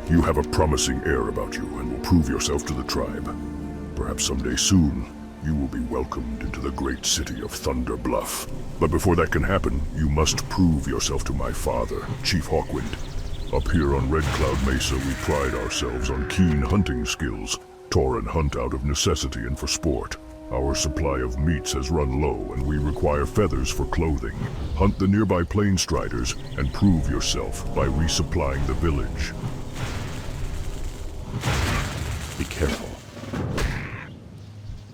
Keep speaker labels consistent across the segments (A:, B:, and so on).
A: You have a promising air about you and will prove yourself to the tribe. Perhaps someday soon, you will be welcomed into the great city of Thunder Bluff. But before that can happen, you must prove yourself to my father, Chief Hawkwind. Up here on Red Cloud Mesa, we pride ourselves on keen hunting skills. Tauren hunt out of necessity and for sport. Our supply of meats has run low, and we require feathers for clothing. Hunt the nearby plain striders and prove yourself by resupplying the village.
B: Be careful.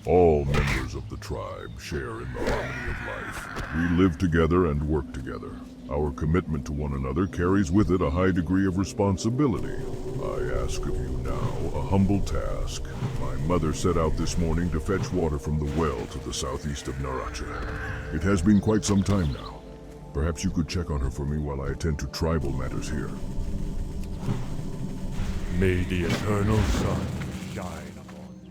A: All members of the tribe share in the harmony of life. We live together and work together. Our commitment to one another carries with it a high degree of responsibility. I ask of you now a humble task. My mother set out this morning to fetch water from the well to the southeast of Naracha. It has been quite some time now. Perhaps you could check on her for me while I attend to tribal matters here.
B: May the eternal sun shine upon you.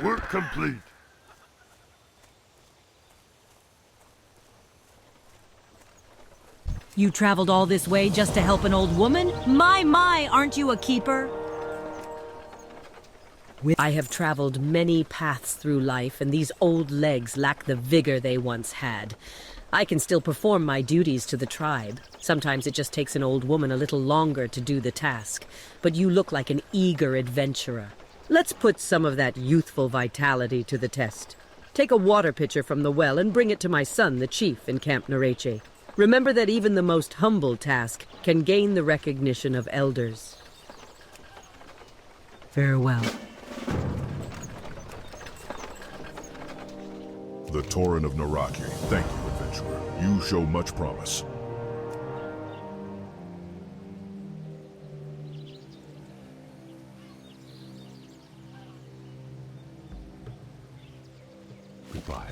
B: Work complete.
C: You traveled all this way just to help an old woman? My, aren't you a keeper? I have traveled many paths through life, and these old legs lack the vigor they once had. I can still perform my duties to the tribe. Sometimes it just takes an old woman a little longer to do the task, but you look like an eager adventurer. Let's put some of that youthful vitality to the test. Take a water pitcher from the well and bring it to my son, the chief, in Camp Narache. Remember that even the most humble task can gain the recognition of elders. Farewell.
A: The Tauren of Narache, thank you, adventurer. You show much promise.
B: Goodbye.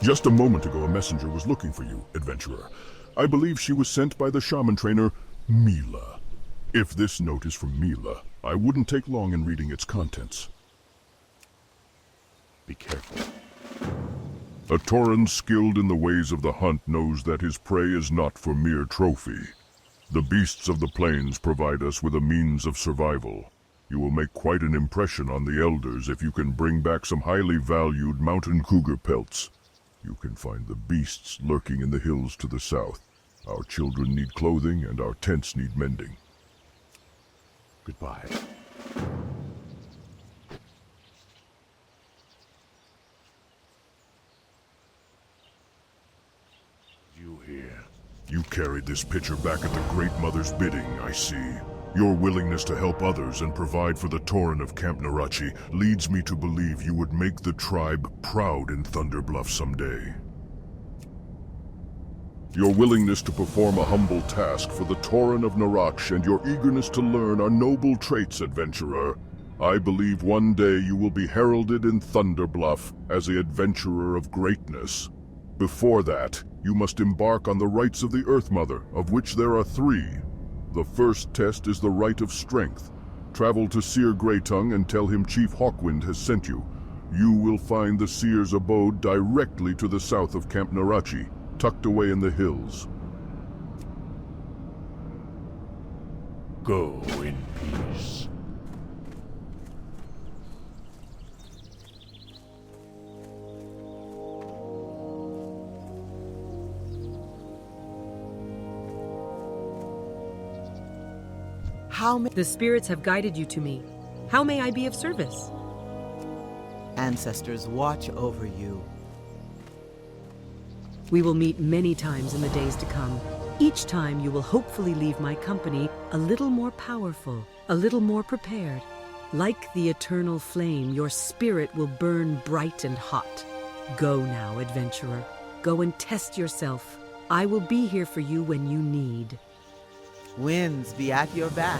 A: Just a moment ago, a messenger was looking for you, adventurer. I believe she was sent by the shaman trainer, Mila. If this note is from Mila, I wouldn't take long in reading its contents.
B: Be careful.
A: A Tauren skilled in the ways of the hunt knows that his prey is not for mere trophy. The beasts of the plains provide us with a means of survival. You will make quite an impression on the elders if you can bring back some highly valued mountain cougar pelts. You can find the beasts lurking in the hills to the south. Our children need clothing and our tents need mending.
B: Goodbye. You here?
A: You carried this pitcher back at the Great Mother's bidding, I see. Your willingness to help others and provide for the Tauren of Camp Narache leads me to believe you would make the tribe proud in Thunder Bluff someday. Your willingness to perform a humble task for the Tauren of Narache and your eagerness to learn are noble traits, adventurer. I believe one day you will be heralded in Thunder Bluff as the adventurer of greatness. Before that, you must embark on the rites of the Earth Mother, of which there are 3. The first test is the Rite of Strength. Travel to Seer Greytongue and tell him Chief Hawkwind has sent you. You will find the Seer's abode directly to the south of Camp Narache, tucked away in the hills.
B: Go in peace.
C: The spirits have guided you to me. How may I be of service?
D: Ancestors watch over you.
C: We will meet many times in the days to come. Each time you will hopefully leave my company a little more powerful, a little more prepared. Like the eternal flame, your spirit will burn bright and hot. Go now, adventurer. Go and test yourself. I will be here for you when you need.
D: Winds be at your back.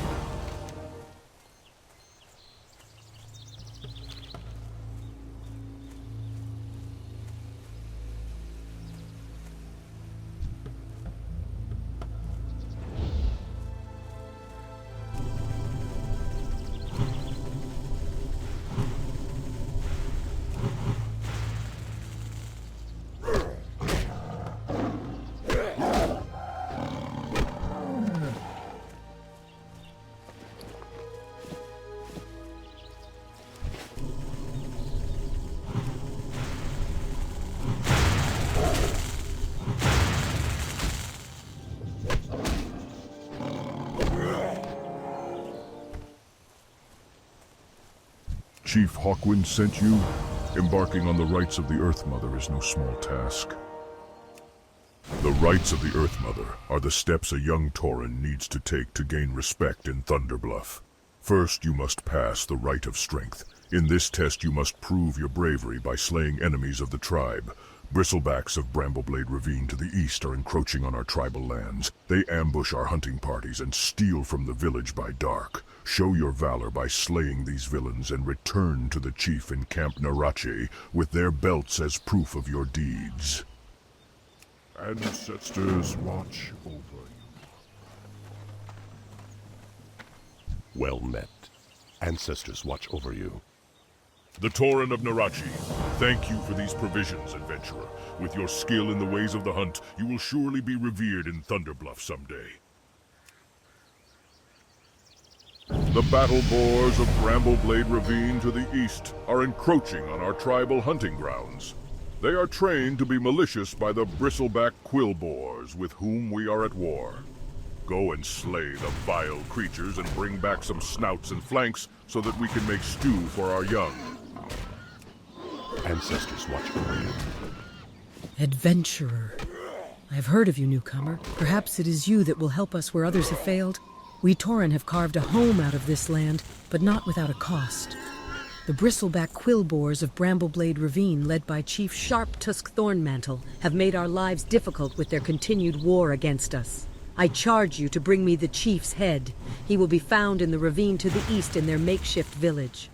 A: Chief Hawkwind sent you? Embarking on the rites of the Earth Mother is no small task. The rites of the Earth Mother are the steps a young Tauren needs to take to gain respect in Thunderbluff. First, you must pass the Rite of Strength. In this test, you must prove your bravery by slaying enemies of the tribe. Bristlebacks of Brambleblade Ravine to the east are encroaching on our tribal lands. They ambush our hunting parties and steal from the village by dark. Show your valor by slaying these villains and return to the chief in Camp Narache with their belts as proof of your deeds.
B: Ancestors watch over you.
E: Well met. Ancestors watch over you.
A: The Tauren of Narache, thank you for these provisions, adventurer. With your skill in the ways of the hunt, you will surely be revered in Thunderbluff someday. The battle boars of Brambleblade Ravine to the east are encroaching on our tribal hunting grounds. They are trained to be malicious by the bristleback quill boars with whom we are at war. Go and slay the vile creatures and bring back some snouts and flanks so that we can make stew for our young.
E: Ancestors watch over you.
C: Adventurer. I have heard of you, newcomer. Perhaps it is you that will help us where others have failed. We Tauren have carved a home out of this land, but not without a cost. The bristleback quill boars of Brambleblade Ravine, led by Chief Sharp-Tusk Thornmantle, have made our lives difficult with their continued war against us. I charge you to bring me the chief's head. He will be found in the ravine to the east in their makeshift village.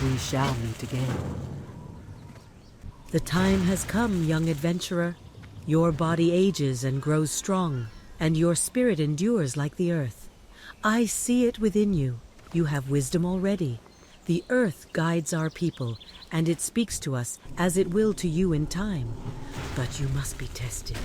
C: We shall meet again. The time has come, young adventurer. Your body ages and grows strong, and your spirit endures like the earth. I see it within you. You have wisdom already. The earth guides our people, and it speaks to us as it will to you in time. But you must be tested.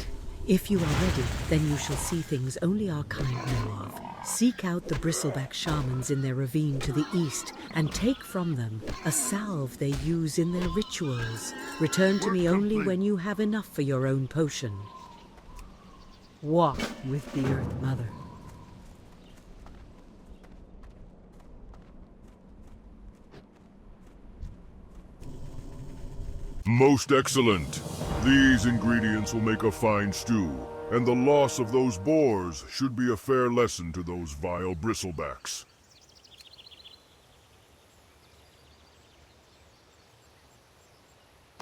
C: If you are ready, then you shall see things only our kind know of. Seek out the bristleback shamans in their ravine to the east, and take from them a salve they use in their rituals. Return to me only when you have enough for your own potion. Walk with the Earth Mother.
A: Most excellent. These ingredients will make a fine stew, and the loss of those boars should be a fair lesson to those vile bristlebacks.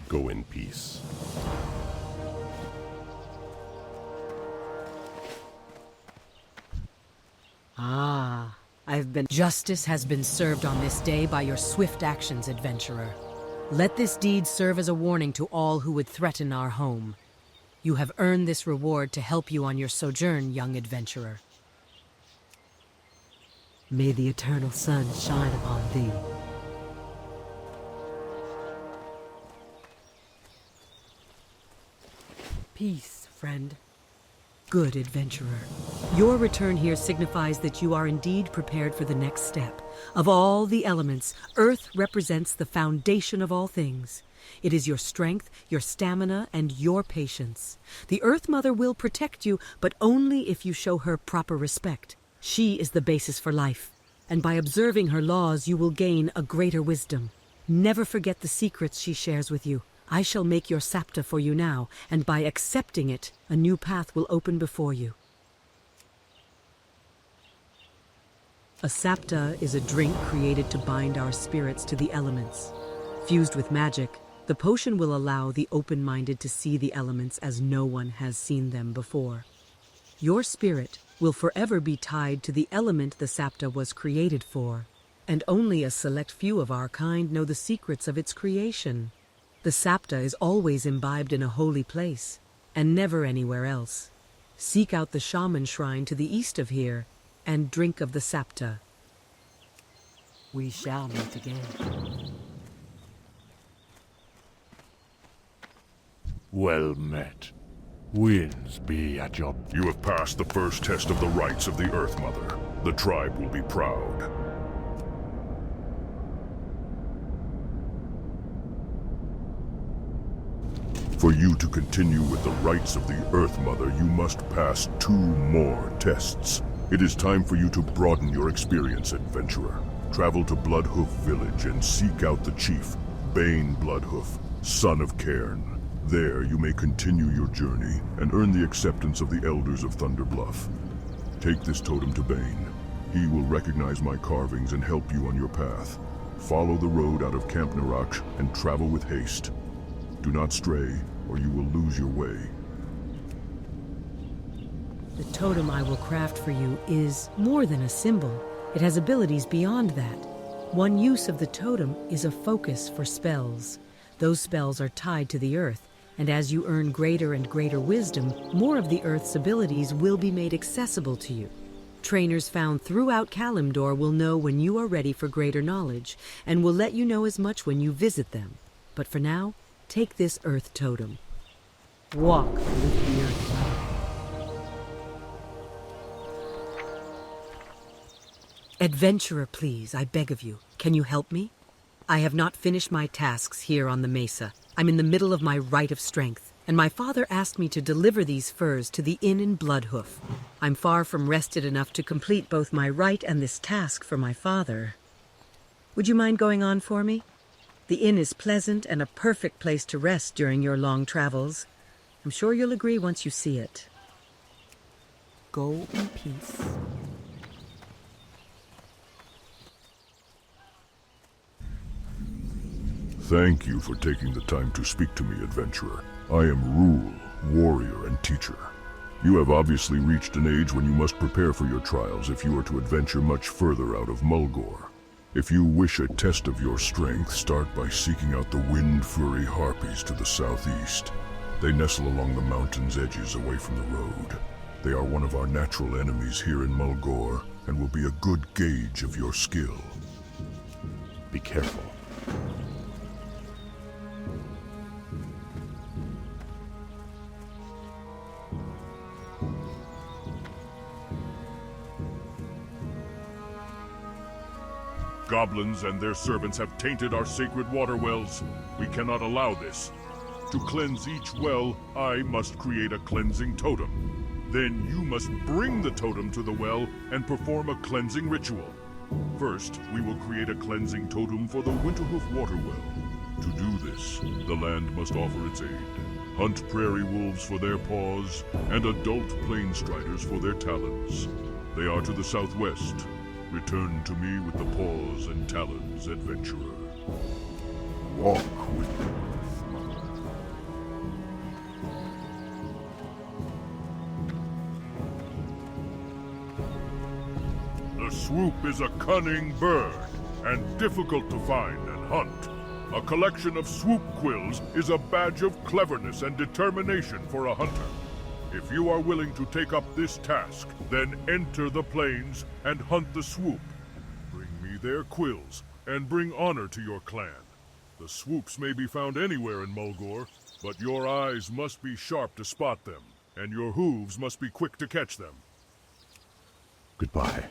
E: Go in peace.
C: Justice has been served on this day by your swift actions, adventurer. Let this deed serve as a warning to all who would threaten our home. You have earned this reward to help you on your sojourn, young adventurer. May the eternal sun shine upon thee. Peace, friend. Good adventurer. Your return here signifies that you are indeed prepared for the next step. Of all the elements, Earth represents the foundation of all things. It is your strength, your stamina, and your patience. The Earth Mother will protect you, but only if you show her proper respect. She is the basis for life, and by observing her laws you will gain a greater wisdom. Never forget the secrets she shares with you. I shall make your sapta for you now, and by accepting it, a new path will open before you. A sapta is a drink created to bind our spirits to the elements. Fused with magic, the potion will allow the open-minded to see the elements as no one has seen them before. Your spirit will forever be tied to the element the sapta was created for, and only a select few of our kind know the secrets of its creation. The sapta is always imbibed in a holy place, and never anywhere else. Seek out the shaman shrine to the east of here, and drink of the sapta. We shall meet again.
B: Well met. Winds be at your...
A: You have passed the first test of the rites of the Earth Mother. The tribe will be proud. For you to continue with the rites of the Earth Mother, you must pass 2 more tests. It is time for you to broaden your experience, adventurer. Travel to Bloodhoof Village and seek out the chief, Bane Bloodhoof, son of Cairn. There you may continue your journey and earn the acceptance of the elders of Thunder Bluff. Take this totem to Bane. He will recognize my carvings and help you on your path. Follow the road out of Camp Naraksh and travel with haste. Do not stray, or you will lose your way.
C: The totem I will craft for you is more than a symbol. It has abilities beyond that. One use of the totem is a focus for spells. Those spells are tied to the earth, and as you earn greater and greater wisdom, more of the earth's abilities will be made accessible to you. Trainers found throughout Kalimdor will know when you are ready for greater knowledge, and will let you know as much when you visit them. But for now, take this earth totem. Walk with the earth. Adventurer, please, I beg of you. Can you help me? I have not finished my tasks here on the mesa. I'm in the middle of my rite of strength, and my father asked me to deliver these furs to the inn in Bloodhoof. I'm far from rested enough to complete both my rite and this task for my father. Would you mind going on for me? The inn is pleasant and a perfect place to rest during your long travels. I'm sure you'll agree once you see it.
D: Go in peace.
A: Thank you for taking the time to speak to me, adventurer. I am Rule, warrior and teacher. You have obviously reached an age when you must prepare for your trials if you are to adventure much further out of Mulgore. If you wish a test of your strength, start by seeking out the wind-fury harpies to the southeast. They nestle along the mountain's edges away from the road. They are one of our natural enemies here in Mulgore and will be a good gauge of your skill.
E: Be careful.
A: Goblins and their servants have tainted our sacred water wells. We cannot allow this. To cleanse each well, I must create a cleansing totem. Then you must bring the totem to the well and perform a cleansing ritual. First, we will create a cleansing totem for the Winterhoof water well. To do this, the land must offer its aid. Hunt prairie wolves for their paws, and adult plain striders for their talons. They are to the southwest. Return to me with the paws and talons, adventurer.
B: Walk with me.
A: The swoop is a cunning bird, and difficult to find and hunt. A collection of swoop quills is a badge of cleverness and determination for a hunter. If you are willing to take up this task, then enter the plains and hunt the swoop. Bring me their quills, and bring honor to your clan. The swoops may be found anywhere in Mulgore, but your eyes must be sharp to spot them, and your hooves must be quick to catch them.
E: Goodbye.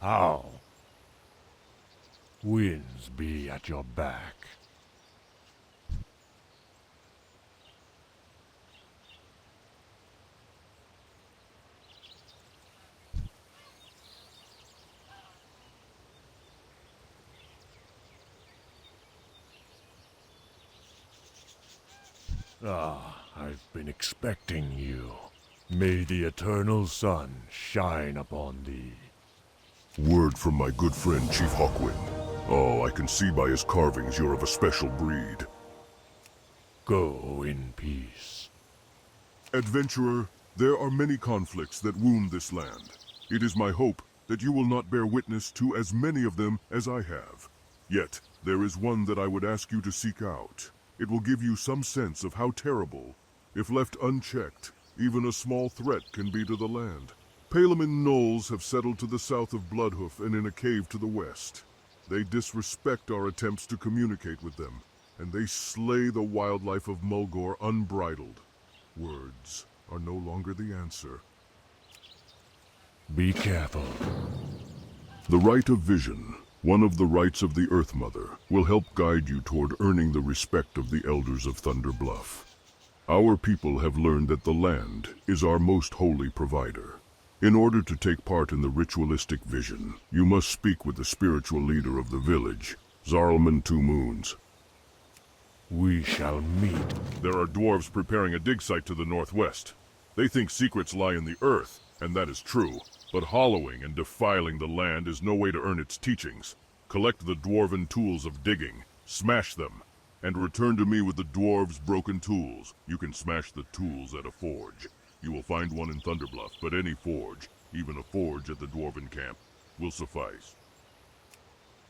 B: How? Winds be at your back. I've been expecting you. May the eternal sun shine upon thee.
A: Word from my good friend Chief Hawkwind. Oh, I can see by his carvings you're of a special breed.
B: Go in peace.
A: Adventurer, there are many conflicts that wound this land. It is my hope that you will not bear witness to as many of them as I have. Yet, there is one that I would ask you to seek out. It will give you some sense of how terrible, if left unchecked, even a small threat can be to the land. Palamin gnolls have settled to the south of Bloodhoof and in a cave to the west. They disrespect our attempts to communicate with them, and they slay the wildlife of Mulgore unbridled. Words are no longer the answer.
B: Be careful.
A: The Rite of Vision One of the rites of the Earth Mother will help guide you toward earning the respect of the elders of Thunder Bluff. Our people have learned that the land is our most holy provider. In order to take part in the ritualistic vision, you must speak with the spiritual leader of the village, Zarlman Two Moons.
B: We shall meet.
A: There are dwarves preparing a dig site to the northwest. They think secrets lie in the earth, and that is true. But hollowing and defiling the land is no way to earn its teachings. Collect the dwarven tools of digging, smash them, and return to me with the dwarves' broken tools. You can smash the tools at a forge. You will find one in Thunderbluff, but any forge, even a forge at the dwarven camp, will suffice.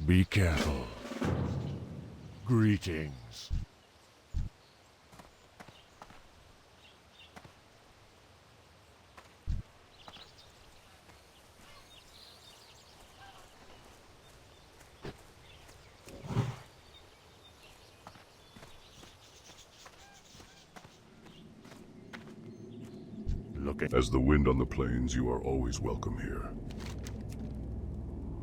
B: Be careful. Greetings.
A: As the wind on the plains, you are always welcome here.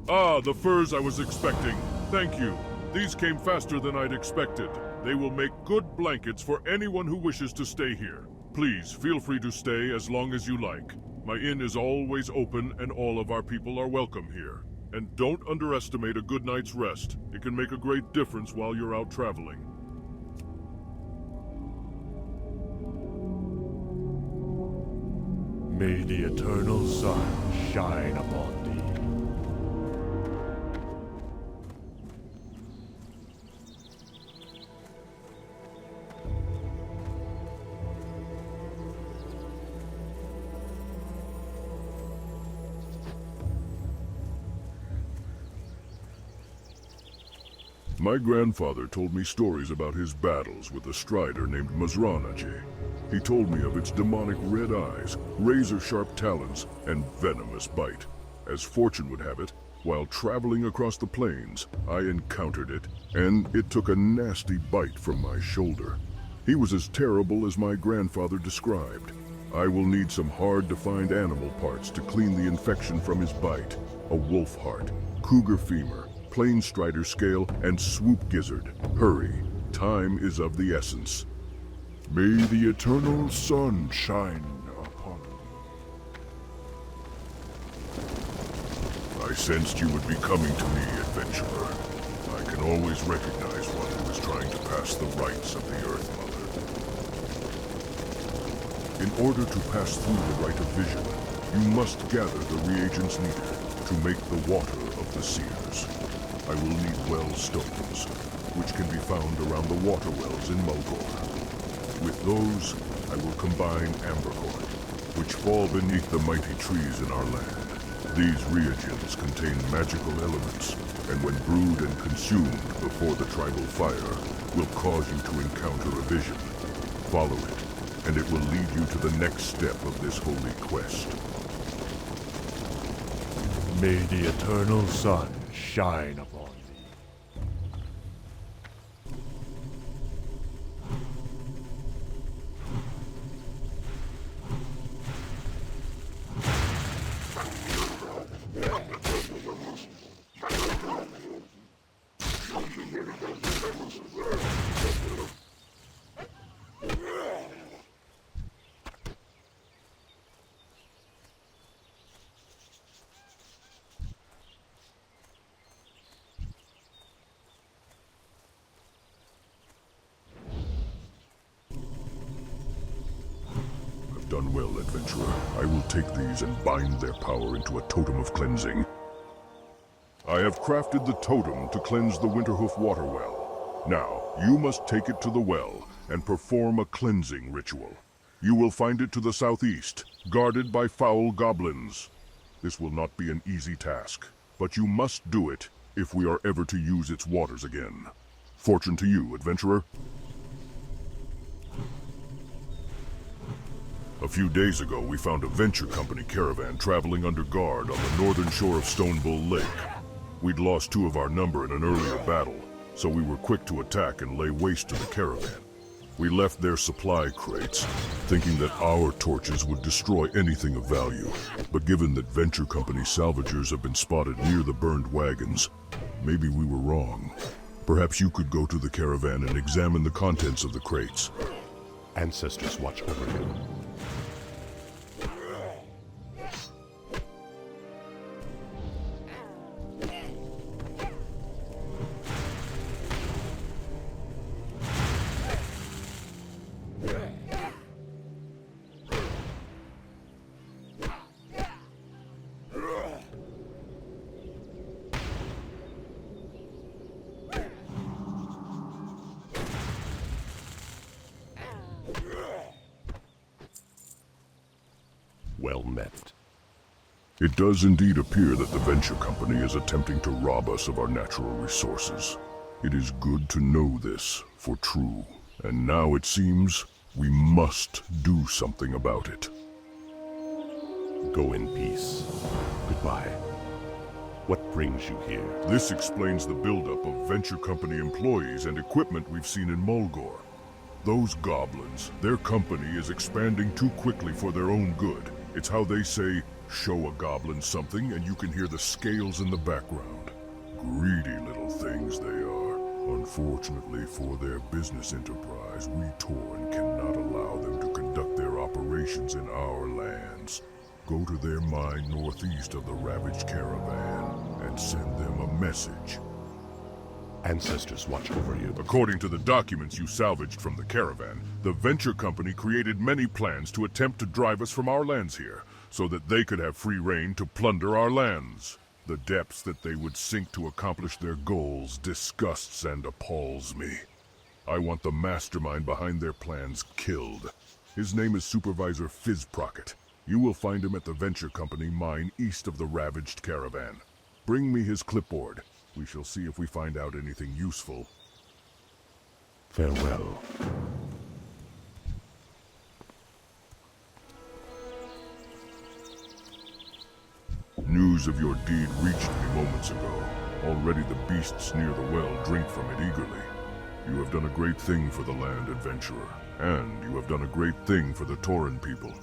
A: Ah, the furs I was expecting. Thank you. These came faster than I'd expected. They will make good blankets for anyone who wishes to stay here. Please, feel free to stay as long as you like. My inn is always open and all of our people are welcome here. And don't underestimate a good night's rest. It can make a great difference while you're out traveling.
B: May the eternal sun shine upon thee.
A: My grandfather told me stories about his battles with a strider named Mazranaje. He told me of its demonic red eyes, razor-sharp talons, and venomous bite. As fortune would have it, while traveling across the plains, I encountered it, and it took a nasty bite from my shoulder. He was as terrible as my grandfather described. I will need some hard-to-find animal parts to clean the infection from his bite. A wolf heart, cougar femur, plain strider scale, and swoop gizzard. Hurry, time is of the essence.
F: May the eternal sun shine upon you.
A: I sensed you would be coming to me, adventurer. I can always recognize one who is trying to pass the rites of the Earth Mother. In order to pass through the rite of vision, you must gather the reagents needed to make the water of the seers. I will need well stones, which can be found around the water wells in Mulgore. With those, I will combine ambercore, which fall beneath the mighty trees in our land. These reagents contain magical elements, and when brewed and consumed before the tribal fire, will cause you to encounter a vision. Follow it, and it will lead you to the next step of this holy quest.
B: May the eternal sun shine upon thee.
A: Done well, adventurer. I will take these and bind their power into a totem of cleansing. I have crafted the totem to cleanse the Winterhoof water well. Now, you must take it to the well and perform a cleansing ritual. You will find it to the southeast, guarded by foul goblins. This will not be an easy task, but you must do it if we are ever to use its waters again. Fortune to you, adventurer. A few days ago, we found a venture company caravan traveling under guard on the northern shore of Stone Bull Lake. We'd lost 2 of our number in an earlier battle, so we were quick to attack and lay waste to the caravan. We left their supply crates, thinking that our torches would destroy anything of value. But given that venture company salvagers have been spotted near the burned wagons, Maybe we were wrong. Perhaps you could go to the caravan and examine the contents of the crates.
E: Ancestors watch over you. Well met.
A: It does indeed appear that the venture company is attempting to rob us of our natural resources. It is good to know this for true, and now it seems we must do something about it.
E: Go in peace. Goodbye. What brings you here?
A: This explains the buildup of venture company employees and equipment we've seen in Mulgore. Those goblins, their company is expanding too quickly for their own good. It's how they say, show a goblin something and you can hear the scales in the background. Greedy little things they are. Unfortunately for their business enterprise, we Tauren cannot allow them to conduct their operations in our lands. Go to their mine northeast of the ravaged caravan and send them a message.
E: Ancestors watch over you.
A: According to the documents you salvaged from the caravan, the venture company created many plans to attempt to drive us from our lands here, so that they could have free reign to plunder our lands. The depths that they would sink to accomplish their goals disgusts and appalls me. I want the mastermind behind their plans killed. His name is Supervisor Fizprocket. You will find him at the venture company mine east of the ravaged caravan. Bring me his clipboard. We shall see if we find out anything useful.
E: Farewell.
A: News of your deed reached me moments ago. Already the beasts near the well drink from it eagerly. You have done a great thing for the land, adventurer, and you have done a great thing for the Tauren people.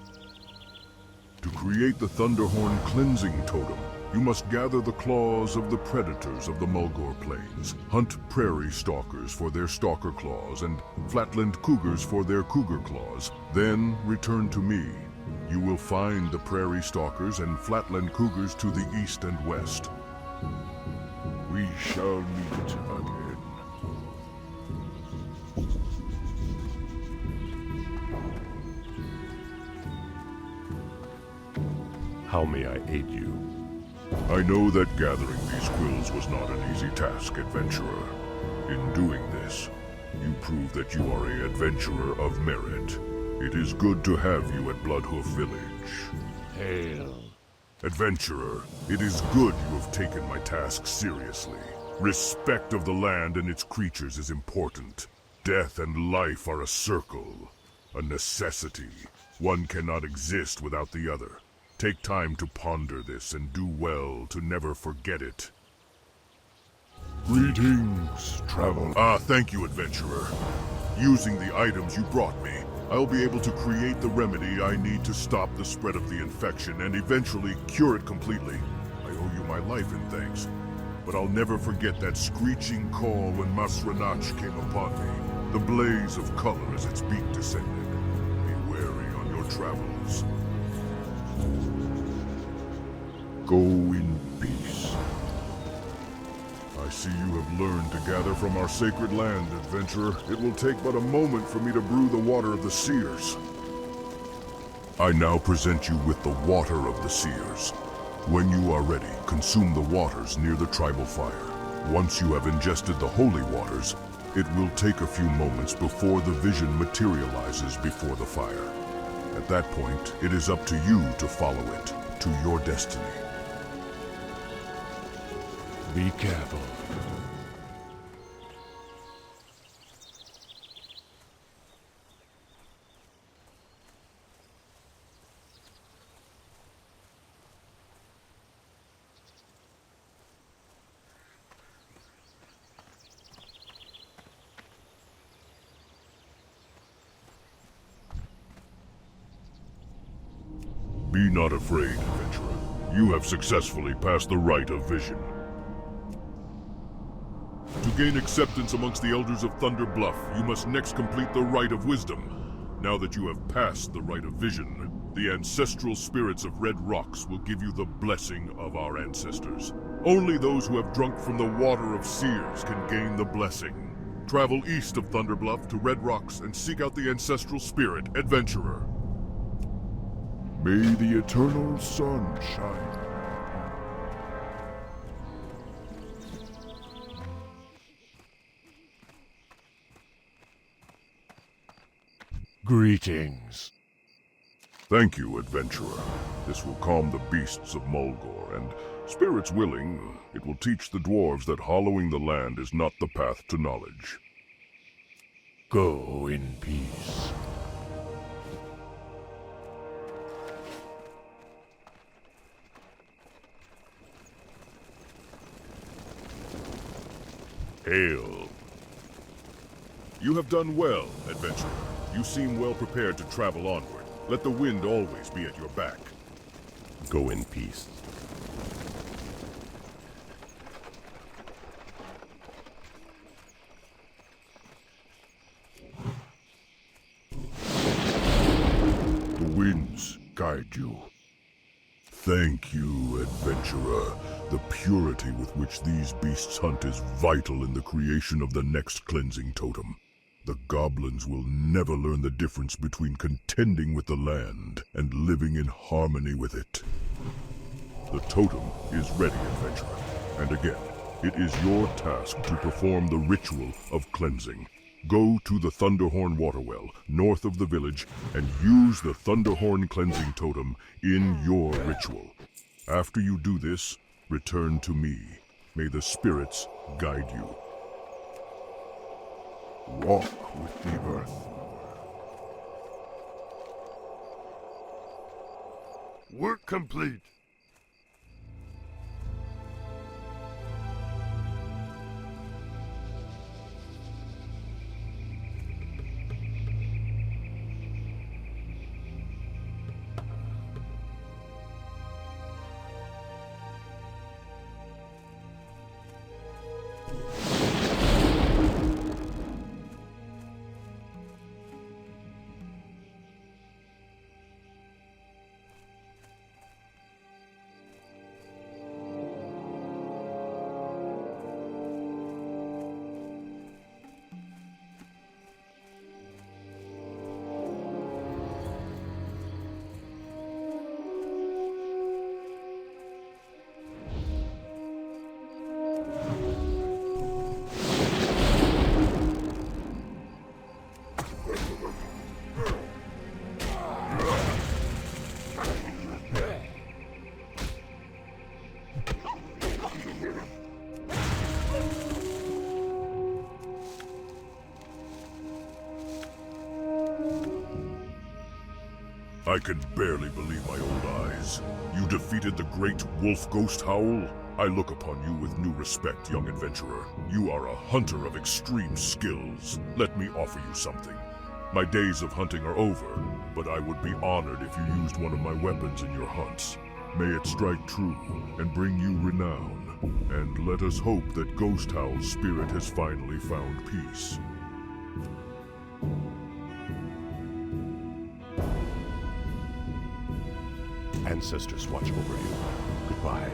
A: To create the Thunderhorn Cleansing Totem, you must gather the claws of the predators of the Mulgore Plains, hunt prairie stalkers for their stalker claws, and flatland cougars for their cougar claws. Then return to me. You will find the prairie stalkers and flatland cougars to the east and west.
F: We shall meet again.
E: How may I aid you?
A: I know that gathering these quills was not an easy task, adventurer. In doing this, you prove that you are an adventurer of merit. It is good to have you at Bloodhoof Village.
B: Hail.
A: Adventurer, it is good you have taken my task seriously. Respect of the land and its creatures is important. Death and life are a circle, a necessity. One cannot exist without the other. Take time to ponder this and do well to never forget it.
F: Greetings, traveler.
A: Thank you, adventurer. Using the items you brought me, I'll be able to create the remedy I need to stop the spread of the infection and eventually cure it completely. I owe you my life in thanks, but I'll never forget that screeching call when Masranach came upon me, the blaze of color as its beak descended. Be wary on your travels. Go in peace. I see you have learned to gather from our sacred land, adventurer. It will take but a moment for me to brew the water of the seers. I now present you with the water of the seers. When you are ready, consume the waters near the tribal fire. Once you have ingested the holy waters, it will take a few moments before the vision materializes before the fire. At that point, it is up to you to follow it to your destiny.
B: Be careful.
A: Be not afraid, adventurer. You have successfully passed the rite of vision. To gain acceptance amongst the Elders of Thunder Bluff, you must next complete the Rite of Wisdom. Now that you have passed the Rite of Vision, the ancestral spirits of Red Rocks will give you the blessing of our ancestors. Only those who have drunk from the Water of Seers can gain the blessing. Travel east of Thunder Bluff to Red Rocks and seek out the ancestral spirit, Adventurer.
F: May the eternal sun shine.
B: Greetings.
A: Thank you, Adventurer. This will calm the beasts of Mulgore, and, spirits willing, it will teach the dwarves that hollowing the land is not the path to knowledge.
B: Go in peace.
A: Hail. You have done well, Adventurer. You seem well prepared to travel onward. Let the wind always be at your back.
E: Go in peace.
F: The winds guide you.
A: Thank you, Adventurer. The purity with which these beasts hunt is vital in the creation of the next cleansing totem. The goblins will never learn the difference between contending with the land and living in harmony with it. The totem is ready, Adventurer. And again, it is your task to perform the ritual of cleansing. Go to the Thunderhorn Waterwell, north of the village, and use the Thunderhorn cleansing totem in your ritual. After you do this, return to me. May the spirits guide you.
F: Walk with the earth.
B: Work complete.
A: I can barely believe my old eyes. You defeated the great wolf ghost howl? I look upon you with new respect, young adventurer. You are a hunter of extreme skills. Let me offer you something. My days of hunting are over, but I would be honored if you used one of my weapons in your hunts. May it strike true and bring you renown. And let us hope that Ghost Howl's spirit has finally found peace.
E: Ancestors watch over you. Goodbye.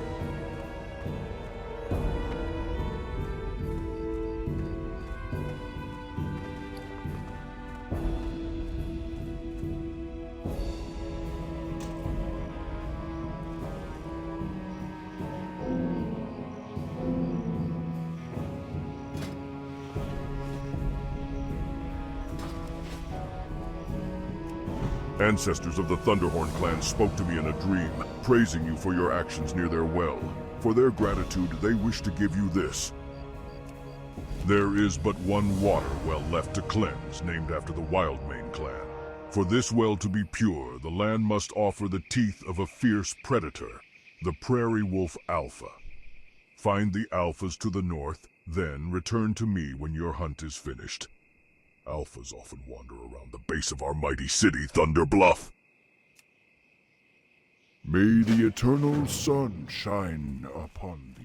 A: Ancestors of the Thunderhorn clan spoke to me in a dream, praising you for your actions near their well. For their gratitude, they wish to give you this. There is but one water well left to cleanse, named after the Wildmane clan. For this well to be pure, the land must offer the teeth of a fierce predator, the prairie wolf alpha. Find the alphas to the north, then return to me when your hunt is finished. Alphas often wander around the base of our mighty city, Thunder Bluff.
F: May the eternal sun shine upon thee.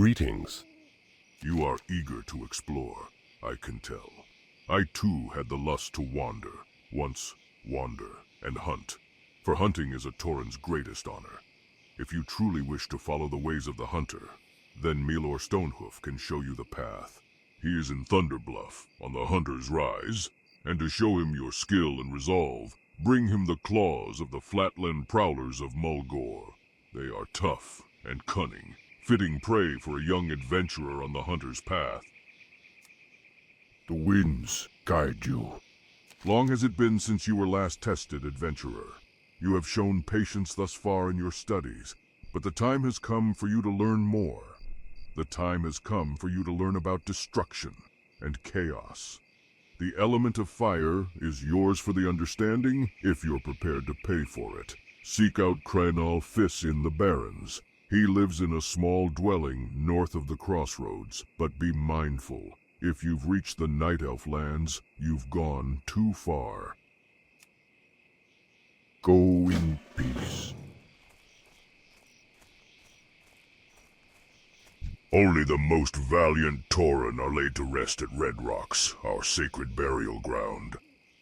E: Greetings.
A: You are eager to explore, I can tell. I too had the lust to wander, once wander, and hunt. For hunting is a Tauren's greatest honor. If you truly wish to follow the ways of the hunter, then Milor Stonehoof can show you the path. He is in Thunderbluff, on the Hunter's Rise, and to show him your skill and resolve, bring him the claws of the flatland prowlers of Mulgore. They are tough and cunning, fitting prey for a young adventurer on the hunter's path.
F: The winds guide you.
A: Long has it been since you were last tested, adventurer. You have shown patience thus far in your studies, but the time has come for you to learn more. The time has come for you to learn about destruction and chaos. The element of fire is yours for the understanding if you're prepared to pay for it. Seek out Cranal Fiss in the Barrens. He lives in a small dwelling north of the crossroads, but be mindful. If you've reached the Night Elf lands, you've gone too far.
F: Go in peace.
A: Only the most valiant Tauren are laid to rest at Red Rocks, our sacred burial ground.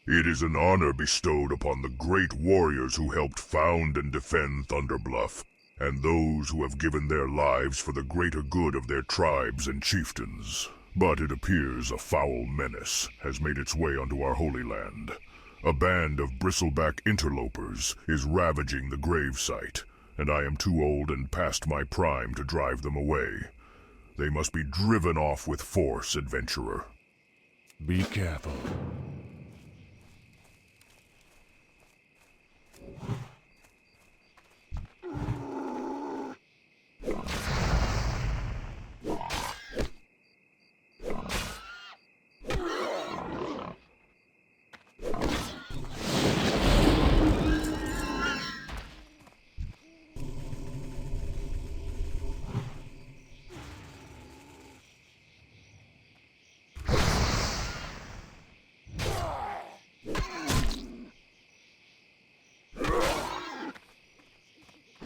A: It is an honor bestowed upon the great warriors who helped found and defend Thunderbluff, and those who have given their lives for the greater good of their tribes and chieftains. But it appears a foul menace has made its way onto our holy land. A band of bristleback interlopers is ravaging the gravesite, and I am too old and past my prime to drive them away. They must be driven off with force, adventurer.
B: Be careful.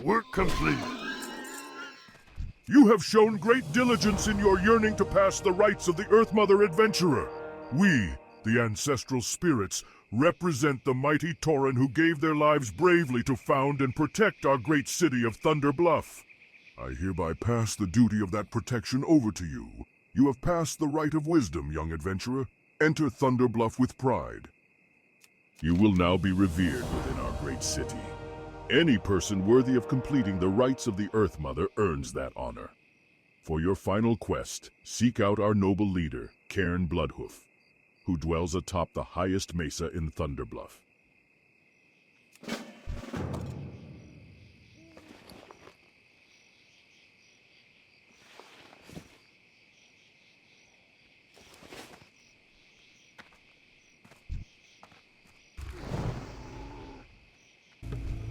F: Work complete.
A: You have shown great diligence in your yearning to pass the rites of the Earth Mother, adventurer. We, the ancestral spirits, represent the mighty Tauren who gave their lives bravely to found and protect our great city of Thunder Bluff. I hereby pass the duty of that protection over to you. You have passed the rite of wisdom, young adventurer. Enter Thunder Bluff with pride. You will now be revered within our great city. Any person worthy of completing the rites of the Earth Mother earns that honor. For your final quest, seek out our noble leader, Cairn Bloodhoof, who dwells atop the highest mesa in Thunderbluff.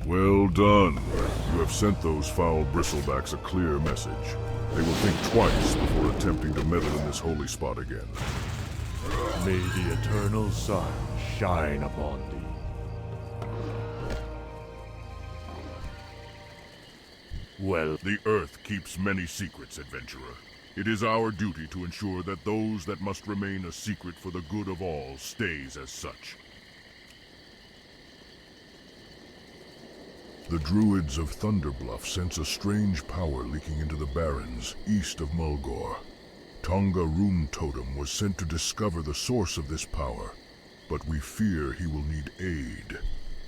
A: Well done. You have sent those foul bristlebacks a clear message. They will think twice before attempting to meddle in this holy spot again.
B: May the eternal sun shine upon thee. Well,
A: The Earth keeps many secrets, adventurer. It is our duty to ensure that those that must remain a secret for the good of all stays as such. The Druids of Thunderbluff sense a strange power leaking into the Barrens east of Mulgore. Tonga Rune Totem was sent to discover the source of this power, but we fear he will need aid.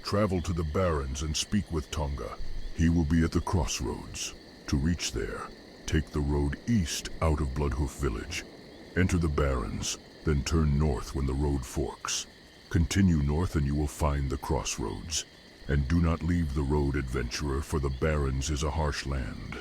A: Travel to the Barrens and speak with Tonga. He will be at the crossroads. To reach there, take the road east out of Bloodhoof Village. Enter the Barrens, then turn north when the road forks. Continue north and you will find the crossroads. And do not leave the road, adventurer, for the Barrens is a harsh land.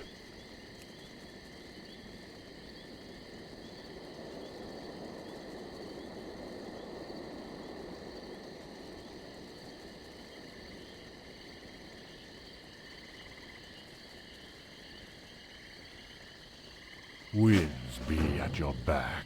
B: winds be at your back.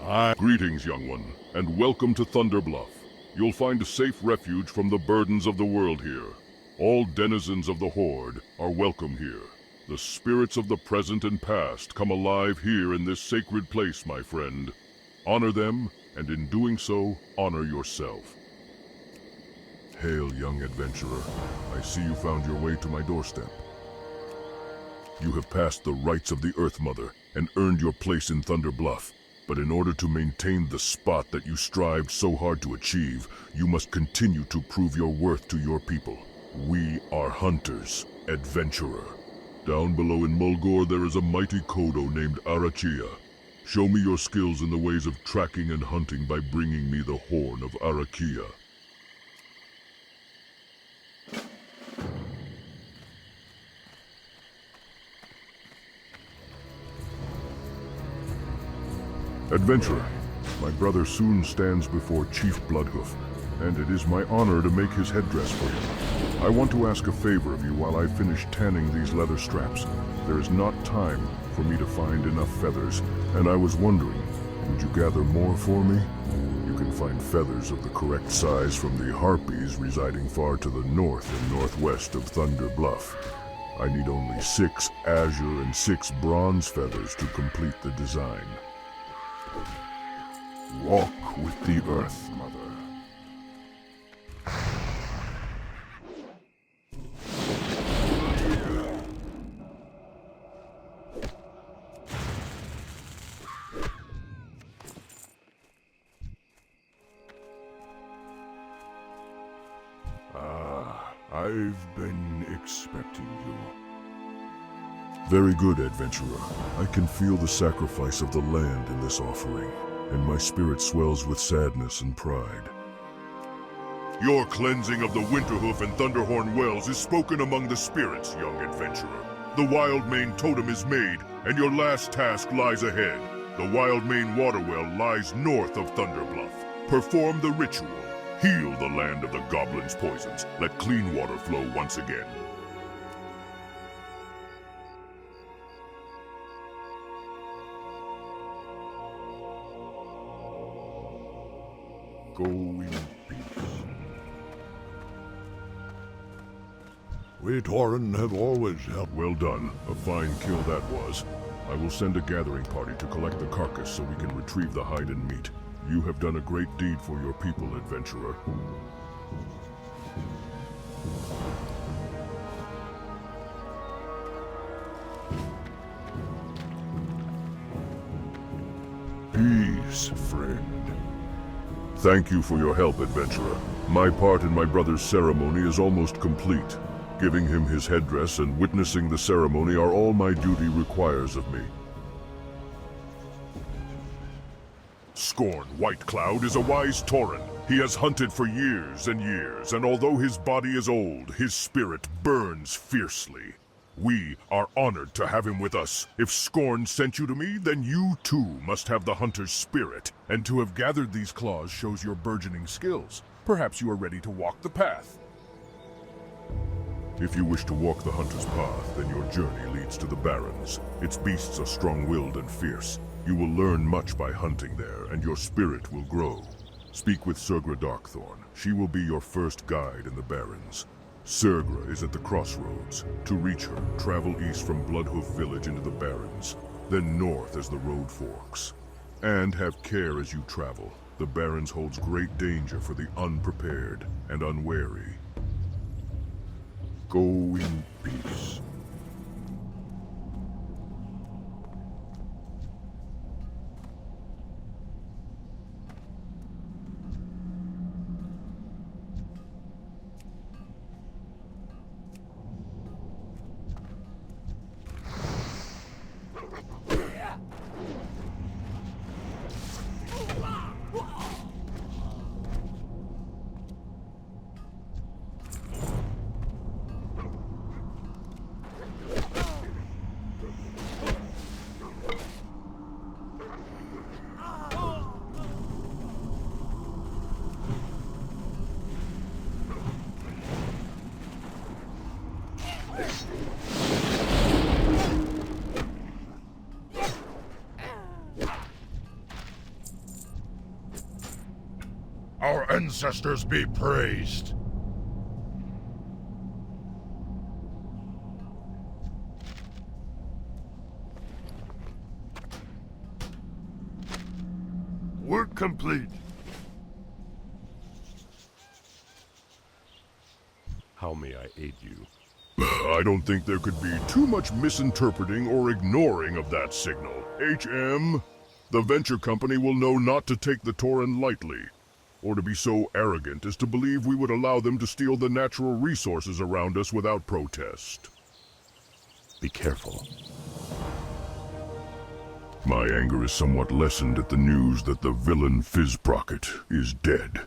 A: Greetings, young one, and welcome to Thunder Bluff. You'll find a safe refuge from the burdens of the world here. All denizens of the Horde are welcome here. The spirits of the present and past come alive here in this sacred place, my friend. Honor them, and in doing so, honor yourself. Hail, young adventurer. I see you found your way to my doorstep. You have passed the rites of the Earth Mother and earned your place in Thunder Bluff. But in order to maintain the spot that you strived so hard to achieve, you must continue to prove your worth to your people. We are hunters, adventurer. Down below in Mulgore there is a mighty Kodo named Arachia. Show me your skills in the ways of tracking and hunting by bringing me the horn of Arachia. Adventurer, my brother soon stands before Chief Bloodhoof, and it is my honor to make his headdress for him. I want to ask a favor of you while I finish tanning these leather straps. There is not time for me to find enough feathers, and I was wondering, would you gather more for me? You can find feathers of the correct size from the harpies residing far to the north and northwest of Thunder Bluff. I need only 6 azure and 6 bronze feathers to complete the design.
F: Walk with the Earth Mother. I've been expecting you.
A: Very good, adventurer. I can feel the sacrifice of the land in this offering, and my spirit swells with sadness and pride. Your cleansing of the Winterhoof and Thunderhorn Wells is spoken among the spirits, young adventurer. The Wildmane Totem is made, and your last task lies ahead. The Wildmane Waterwell lies north of Thunderbluff. Perform the ritual. Heal the land of the goblins' poisons. Let clean water flow once again.
F: Go in peace. We Tauren have always helped.
A: Well done. A fine kill that was. I will send a gathering party to collect the carcass so we can retrieve the hide and meat. You have done a great deed for your people, adventurer.
F: Peace, friend.
A: Thank you for your help, adventurer. My part in my brother's ceremony is almost complete. Giving him his headdress and witnessing the ceremony are all my duty requires of me. Scorn Whitecloud is a wise Tauren. He has hunted for years and years, and although his body is old, his spirit burns fiercely. We are honored to have him with us. If Scorn sent you to me, then you too must have the hunter's spirit. And to have gathered these claws shows your burgeoning skills. Perhaps you are ready to walk the path. If you wish to walk the hunter's path, then your journey leads to the Barrens. Its beasts are strong-willed and fierce. You will learn much by hunting there, and your spirit will grow. Speak with Sergra Darkthorn. She will be your first guide in the Barrens. Sergra is at the crossroads. To reach her, travel east from Bloodhoof Village into the Barrens, then north as the road forks. And have care as you travel. The Barrens holds great danger for the unprepared and unwary.
F: Go in peace. Our ancestors be praised. Work complete.
E: How may I aid you?
A: I don't think there could be too much misinterpreting or ignoring of that signal. HM, the venture company will know not to take the Tauren lightly, or to be so arrogant as to believe we would allow them to steal the natural resources around us without protest.
E: Be careful.
A: My anger is somewhat lessened at the news that the villain Fizzprocket is dead.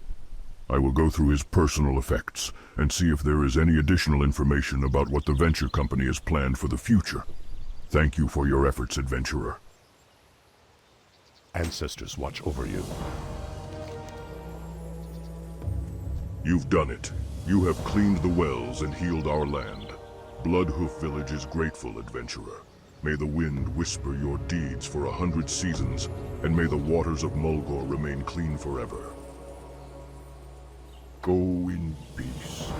A: I will go through his personal effects and see if there is any additional information about what the venture company has planned for the future. Thank you for your efforts, adventurer.
E: Ancestors watch over you.
A: You've done it. You have cleaned the wells and healed our land. Bloodhoof Village is grateful, adventurer. May the wind whisper your deeds for 100 seasons, and may the waters of Mulgore remain clean forever. Go in peace.